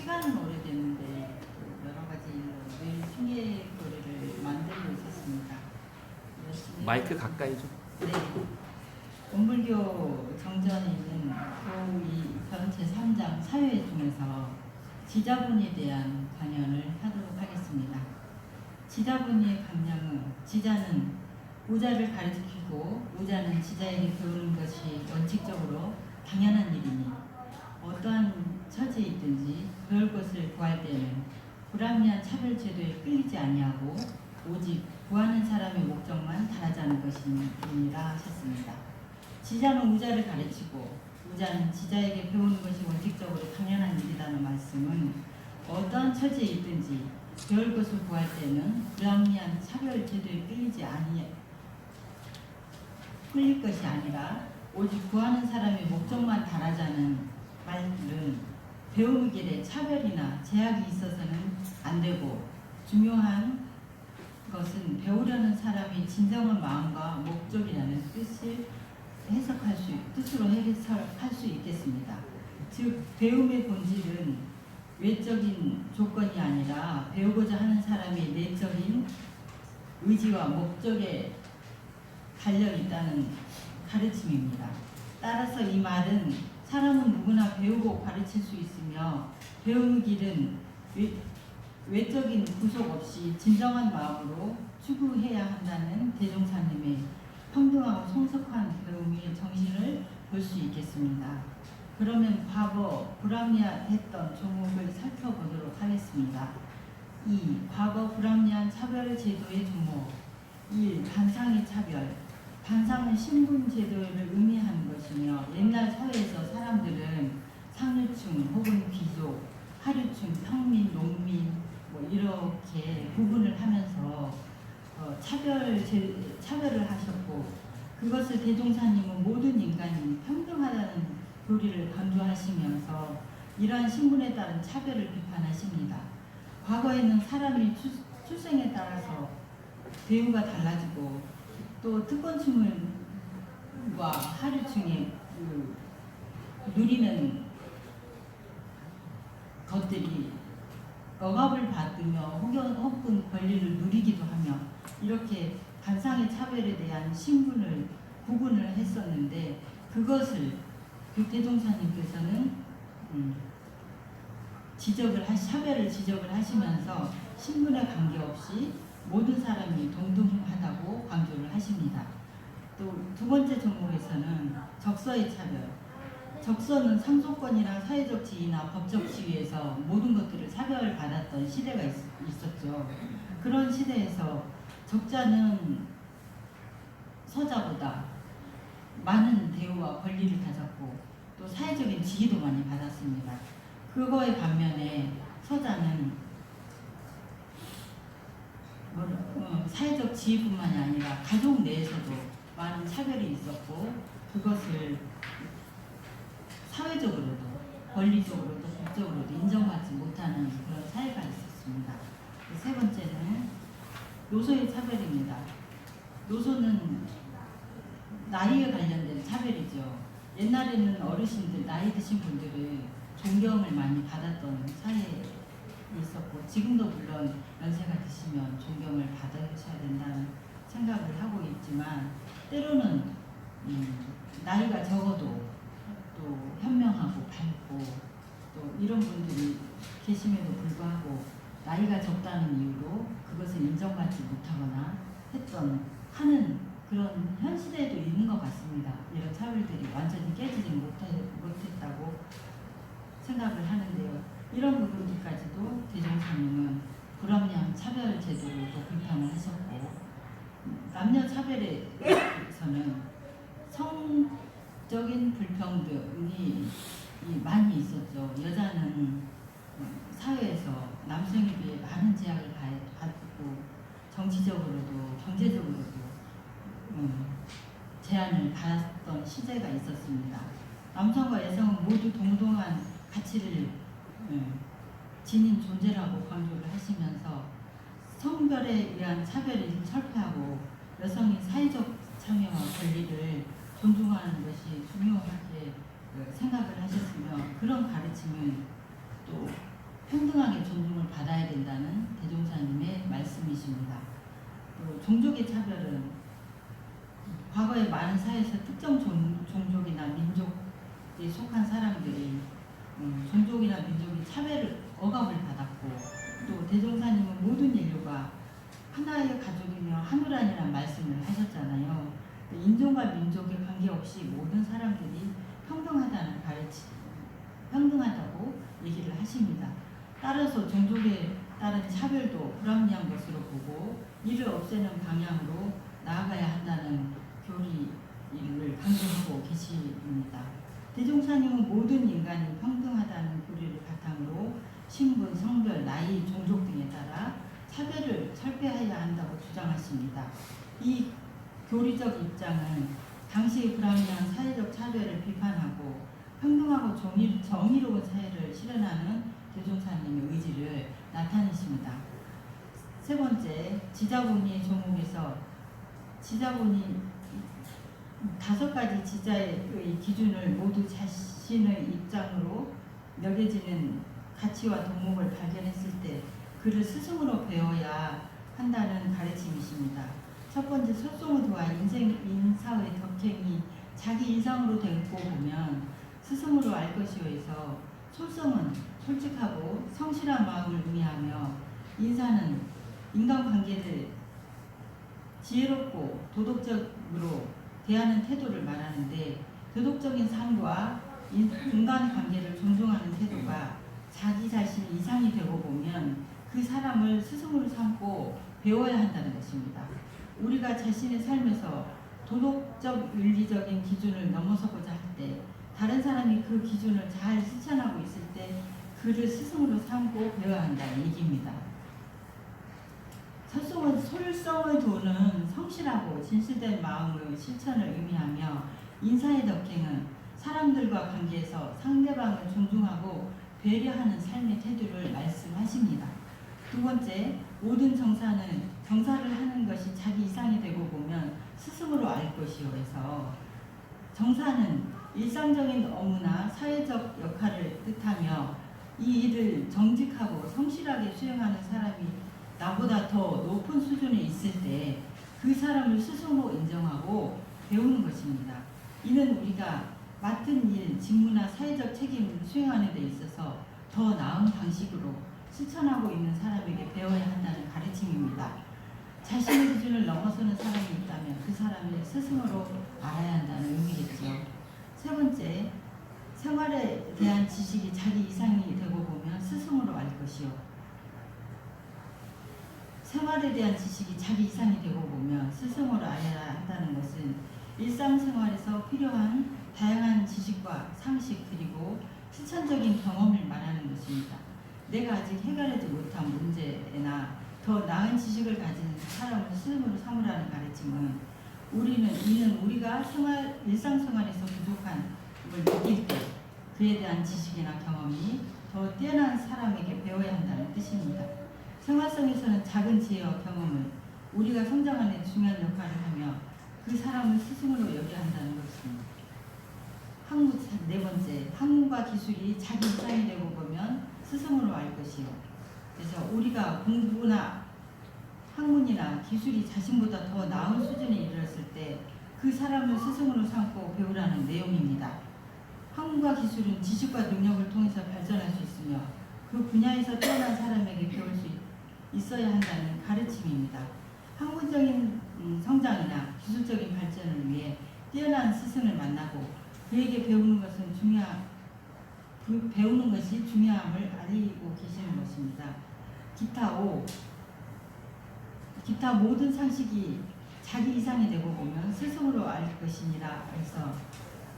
시간은 오래됐는데 여러 가지 일로 늘 핑계거리를 만들고 있었습니다. 마이크 가까이 좀. 네. 원불교 정전에 있는 교의 전체 3장 사회 중에서 지자본에 대한 강연을 하도록 하겠습니다. 지자본의 강령은 지자는 우자를 가르치고 우자는 지자에게 배우는 것이 원칙적으로 당연한 일이니 어떠한 처지에 있든지 배울 것을 구할 때는 불합리한 차별 제도에 끌리지 아니하고 오직 구하는 사람의 목적만 달하자는 것이니라 하셨습니다. 지자는 우자를 가르치고 우자는 지자에게 배우는 것이 원칙적으로 당연한 일이라는 말씀은 어떠한 처지에 있든지 배울 것을 구할 때는 불합리한 차별 제도에 끌릴 것이 아니라 오직 구하는 사람의 목적만 달하자는 말은 배우는 길에 차별이나 제약이 있어서는 안 되고 중요한 것은 배우려는 사람의 진정한 마음과 목적이라는 뜻으로 해석할 수 있겠습니다. 즉 배움의 본질은 외적인 조건이 아니라 배우고자 하는 사람의 내적인 의지와 목적에 달려 있다는 가르침입니다. 따라서 이 말은 사람은 누구나 배우고 가르칠 수 있으며 배우는 길은 외적인 구속 없이 진정한 마음으로 추구해야 한다는 대종사님의 평등하고 성숙한 배움의 정신을 볼 수 있겠습니다. 그러면 과거 불합리했던 종목을 살펴보도록 하겠습니다. 2. 과거 불합리한 차별 제도의 종목. 1. 반상의 차별. 반상은 신분 제도를 의미하는 것이며 옛날 사회에서 사람들은 상류층 혹은 귀족, 하류층, 평민, 농민 이렇게 구분을 하면서 차별을 하셨고 그것을 대종사님은 모든 인간이 평등하다는 교리를 강조하시면서 이러한 신분에 따른 차별을 비판하십니다. 과거에는 사람이 출생에 따라서 대우가 달라지고 또 특권층과 하류층이 누리는 것들이 억압을 받으며 혹은 권리를 누리기도 하며 이렇게 반상의 차별에 대한 신분을 구분을 했었는데 그것을 대종사님께서는 차별을 지적을 하시면서 신분에 관계없이 모든 사람이 동등하다고 강조를 하십니다. 또 두 번째 종목에서는 적서의 차별. 적서는 상속권이나 사회적 지위나 법적 지위에서 모든 것들을 차별받았던 시대가 있었죠. 그런 시대에서 적자는 서자보다 많은 대우와 권리를 가졌고 또 사회적인 지위도 많이 받았습니다. 그거에 반면에 서자는 사회적 지위뿐만이 아니라 가족 내에서도 많은 차별이 있었고 그것을 사회적으로도 권리적으로도 법적으로도 인정받지 못하는 그런 사회가 있었습니다. 세 번째는 노소의 차별입니다. 노소는 나이에 관련된 차별이죠. 옛날에는 어르신들, 나이 드신 분들은 존경을 많이 받았던 사회에 있었고 지금도 물론 연세가 드시면 존경을 받으셔야 된다는 생각을 하고 있지만 때로는 나이가 적어도 또 현명하고 밝고 또 이런 분들이 계심에도 불구하고 나이가 적다는 이유로 그것을 인정받지 못하거나 하는 그런 현 시대에도 있는 것 같습니다. 이런 차별들이 완전히 깨지지 못했다고 생각을 하는데요. 이런 부분들까지도 대종사님은 불합리한 차별 제도로도 비판을 하셨고 남녀 차별에서는 성적인 불평등이 많이 있었죠. 여자는 사회에서 남성에 비해 많은 제약을 받고 정치적으로도 경제적으로도 제한을 받았던 시대가 있었습니다. 남성과 여성은 모두 동등한 가치를 지닌 존재라고 강조를 하시면서 성별에 의한 차별을 철폐하고 여성의 사회적 참여와 권리를 존중하는 것이 중요하게 생각을 하셨으며 그런 가르침을 또 평등하게 존중을 받아야 된다는 대종사님의 말씀이십니다. 또 종족의 차별은 과거에 많은 사회에서 특정 종족이나 민족에 속한 사람들이 종족이나 민족이 억압을 받았고, 또 대종사님은 모든 인류가 하나의 가족이며 하늘아니란 말씀을 하셨잖아요. 인종과 민족에 관계없이 모든 사람들이 평등하다고 얘기를 하십니다. 따라서 종족에 따른 차별도 불합리한 것으로 보고 이를 없애는 방향으로 나아가야 한다는 교리를 강조하고 계십니다. 대종사님은 모든 인간이 평등하다는 교리를 바탕으로 신분, 성별, 나이, 종족 등에 따라 차별을 철폐해야 한다고 주장하십니다. 이 교리적 입장은 당시의 불합리한 사회적 차별을 비판하고 평등하고 정의로운 사회를 실현하는 대종사님의 의지를 나타내십니다. 세 번째, 지자본의 종목에서 지자본이 5가지 지자의 기준을 모두 자신의 입장으로 여겨지는 가치와 덕목을 발견했을 때 그를 스승으로 배워야 한다는 가르침이십니다. 첫 번째, 솔송을 도와 인사의 덕행이 자기 이상으로 되고 보면 스승으로 알 것이오에서 솔성은 솔직하고 성실한 마음을 의미하며 인사는 인간관계를 지혜롭고 도덕적으로 대하는 태도를 말하는데, 도덕적인 삶과 인간관계를 존중하는 태도가 자기 자신 이상이 되고 보면 그 사람을 스승으로 삼고 배워야 한다는 것입니다. 우리가 자신의 삶에서 도덕적 윤리적인 기준을 넘어서고자 할 때 다른 사람이 그 기준을 잘 실천하고 있을 때 그를 스승으로 삼고 배워야 한다는 얘기입니다. 솔성을 도는 성실하고 진실된 마음의 실천을 의미하며, 인사의 덕행은 사람들과 관계에서 상대방을 존중하고 배려하는 삶의 태도를 말씀하십니다. 두 번째, 모든 정사를 하는 것이 자기 이상이 되고 보면 스승으로 알 것이오에서 정사는 일상적인 업무나 사회적 역할을 뜻하며 이 일을 정직하고 성실하게 수행하는 사람이 나보다 더 높은 수준에 있을 때 그 사람을 스승으로 인정하고 배우는 것입니다. 이는 우리가 맡은 일, 직무나 사회적 책임을 수행하는 데 있어서 더 나은 방식으로 실천하고 있는 사람에게 배워야 한다는 가르침입니다. 자신의 기준을 넘어서는 사람이 있다면 그 사람을 스승으로 알아야 한다는 의미겠죠. 세 번째, 생활에 대한 지식이 자기 이상이 되고 보면 스승으로 알 것이요. 생활에 대한 지식이 자기 이상이 되고 보면 스승으로 알아야 한다는 것은 일상생활에서 필요한 다양한 지식과 상식 그리고 실천적인 경험을 말하는 것입니다. 내가 아직 해결하지 못한 문제나 더 나은 지식을 가진 사람을 스승으로 삼으라는 가르침은 이는 우리가 일상생활에서 부족한 걸 느낄 때 그에 대한 지식이나 경험이 더 뛰어난 사람에게 배워야 한다는 뜻입니다. 생활성에서는 작은 지혜와 경험을 우리가 성장하는 데 중요한 역할을 하며 그 사람을 스승으로 여겨야 한다는 것입니다. 네 번째, 학문과 기술이 자기 이상이 되고 보면 스승으로 알 것이요. 그래서 우리가 공부나 학문이나 기술이 자신보다 더 나은 수준에 이르렀을 때 그 사람을 스승으로 삼고 배우라는 내용입니다. 학문과 기술은 지식과 능력을 통해서 발전할 수 있으며 그 분야에서 뛰어난 사람에게 배울 수 있어야 한다는 가르침입니다. 학문적인 성장이나 기술적인 발전을 위해 뛰어난 스승을 만나고 그에게 배우는 것이 중요함을 알리고 계시는 것입니다. 기타 모든 상식이 자기 이상이 되고 보면 스승으로 알 것이니라 해서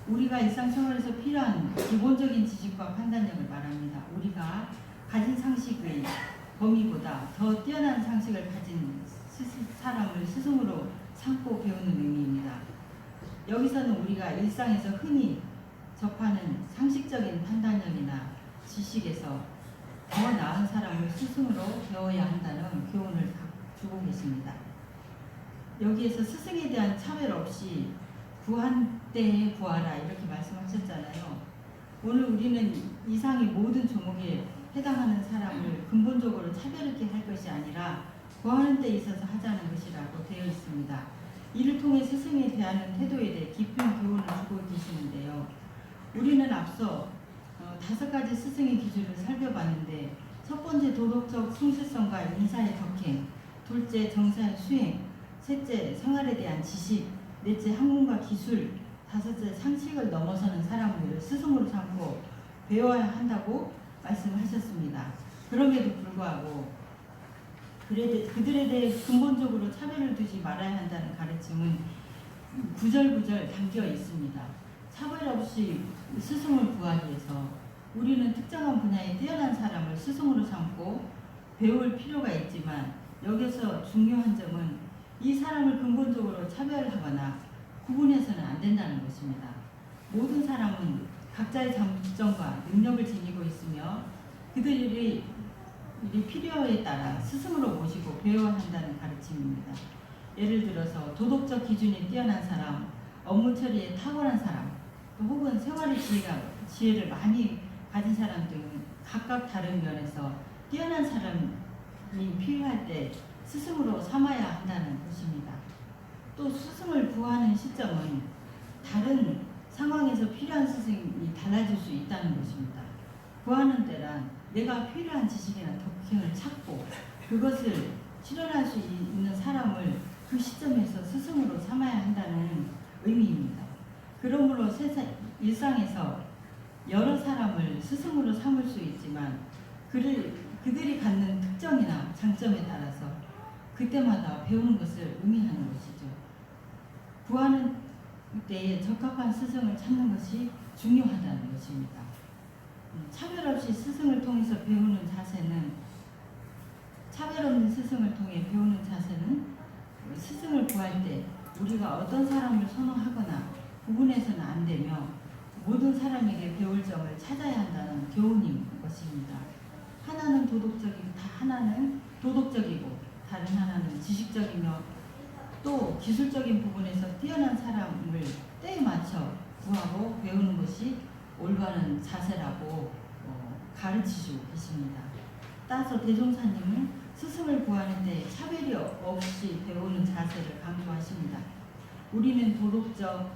우리가 일상생활에서 필요한 기본적인 지식과 판단력을 말합니다. 우리가 가진 상식의 범위보다 더 뛰어난 상식을 가진 사람을 스승으로 삼고 배우는 의미입니다. 여기서는 우리가 일상에서 흔히 접하는 상식적인 판단력이나 지식에서 더 나은 사람을 스승으로 배워야 한다는 교훈을 주고 계십니다. 여기에서 스승에 대한 차별 없이 구한 때에 구하라 이렇게 말씀하셨잖아요. 오늘 우리는 이상의 모든 종목에 해당하는 사람을 근본적으로 차별하게 할 것이 아니라 구하는 데 있어서 하자는 것이라고 되어 있습니다. 이를 통해 스승에 대하는 태도에 대해 깊은 교훈을 주고 계시는데요. 우리는 앞서 5가지 스승의 기준을 살펴봤는데, 첫 번째 도덕적 성실성과 인사의 덕행, 둘째 정사의 수행, 셋째 생활에 대한 지식, 넷째 학문과 기술, 다섯째 상식을 넘어서는 사람들을 스승으로 삼고 배워야 한다고 말씀하셨습니다. 그럼에도 불구하고 그들에 대해 근본적으로 차별을 두지 말아야 한다는 가르침은 구절구절 담겨 있습니다. 차별 없이 스승을 구하기 위해서 우리는 특정한 분야에 뛰어난 사람을 스승으로 삼고 배울 필요가 있지만, 여기서 중요한 점은 이 사람을 근본적으로 차별하거나 구분해서는 안 된다는 것입니다. 모든 사람은 각자의 장점과 능력을 지니고 있으며 그들이 필요에 따라 스승으로 모시고 배워야 한다는 가르침입니다. 예를 들어서 도덕적 기준이 뛰어난 사람, 업무 처리에 탁월한 사람, 또 혹은 생활의 지혜를 많이 가진 사람 등 각각 다른 면에서 뛰어난 사람이 필요할 때 스승으로 삼아야 한다는 것입니다. 또 스승을 구하는 시점은 다른 상황에서 필요한 스승이 달라질 수 있다는 것입니다. 구하는 때란 내가 필요한 지식이나 덕행을 찾고 그것을 실현할 수 있는 사람을 그 시점에서 스승으로 삼아야 한다는 의미입니다. 그러므로 일상에서 여러 사람을 스승으로 삼을 수 있지만 그들이 갖는 특성이나 장점에 따라서 그때마다 배우는 것을 의미하는 것이죠. 구하는 때에 적합한 스승을 찾는 것이 중요하다는 것입니다. 차별 없이 스승을 통해서 배우는 자세는, 차별 없는 스승을 통해 배우는 자세는 스승을 구할 때 우리가 어떤 사람을 선호하거나 구분해서는 안 되며 모든 사람에게 배울 점을 찾아야 한다는 교훈인 것입니다. 하나는 도덕적이고 다른 하나는 지식적이며 또 기술적인 부분에서 뛰어난 사람을 때에 맞춰 구하고 배우는 것이 올바른 자세라고 가르치시고 계십니다. 따라서 대종사님은 스승을 구하는 데 차별이 없이 배우는 자세를 강조하십니다. 우리는 도덕적,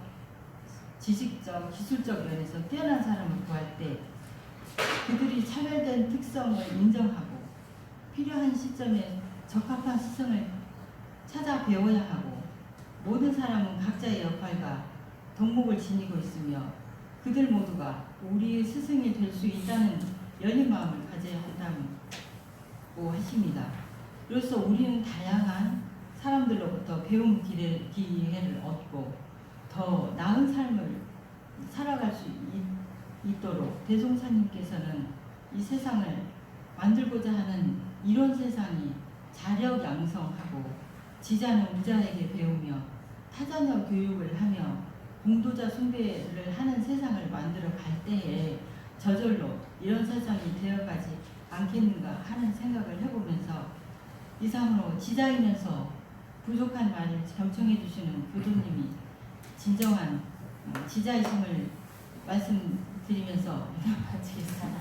지식적, 기술적 면에서 뛰어난 사람을 구할 때 그들이 차별된 특성을 인정하고 필요한 시점에 적합한 스승을 찾아 배워야 하고, 모든 사람은 각자의 역할과 덕목을 지니고 있으며 그들 모두가 우리의 스승이 될 수 있다는 열린 마음을 가져야 한다고 하십니다. 그래서 우리는 다양한 사람들로부터 배움 기회를 얻고 더 나은 삶을 살아갈 수 있도록 대종사님께서는 이 세상을 만들고자 하는 이런 세상이 자력 양성하고 지자는 우자에게 배우며 타자녀 교육을 하며 공도자 숭배를 하는 세상을 만들어 갈 때에 저절로 이런 세상이 되어가지 않겠는가 하는 생각을 해보면서, 이상으로 지자이면서 부족한 말을 경청해 주시는 교도님이 진정한 지자이심을 말씀드리면서 마치겠습니다.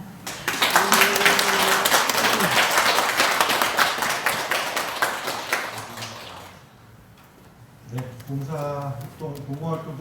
네, 봉사활동, 공모활동